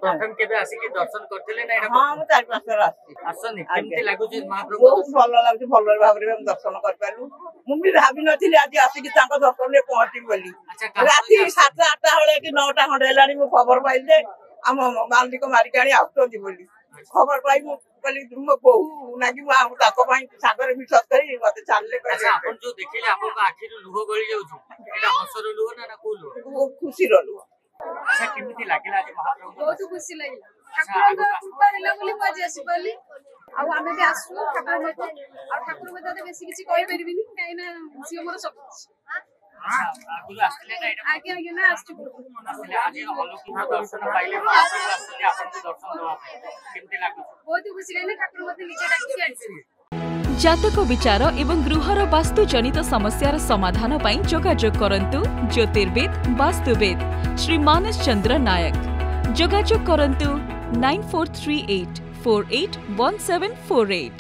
प्रथम केबे आसी के दर्शन करथिले ना? हां हम 4-5 थर आसनी केमती लागु जे महाप्रभु बहुत भल लागु भल भाबरे हम दर्शन कर पालु मु भी भाबी नथिले आज आसी के तांको दर्शन रे पहुंची बोली राती 7-8 हळे कि 9टा खंडे लानी मु खबर पाइल जे हम मालिक मारी काणी आउतोंती बोली खबर पाइ मु बोली मो बहु नागी मु हम ताको पाइ सागर विश्वास करी मते चालले कर। अच्छा अपन जो देखिले अपन को आखि रो लुह गळी जाउ छु एटा हसर लुह ना को लुह? खुशी रो लुह। अच्छा केमती लागिला आज महाप्रभु? बहुत खुशी लागिला ठाकुर कृपा होला बोली मजे आसी बोली आ आमे भी आसु ठाकुर मत आ ठाकुर मत बेसी किछि कहि परिबिनी काई ना सी हमर सब आगु आसले ना एटा आगे आगे ना आसु आसले आज अलौकिक दर्शन पाइले महाप्रभु आसले आपन को दर्शन दवा केमती लागु? बहुत खुशी लागिला ठाकुर मत निजे डाकी आसी। जातक विचार एवं गृहर वास्तु जनित समस्यार समाधान पाई जोगाजोग करंतु ज्योतिर्विद वास्तुविद श्री मानस चंद्र नायक। जोगाजोग करंतु 9438 481748।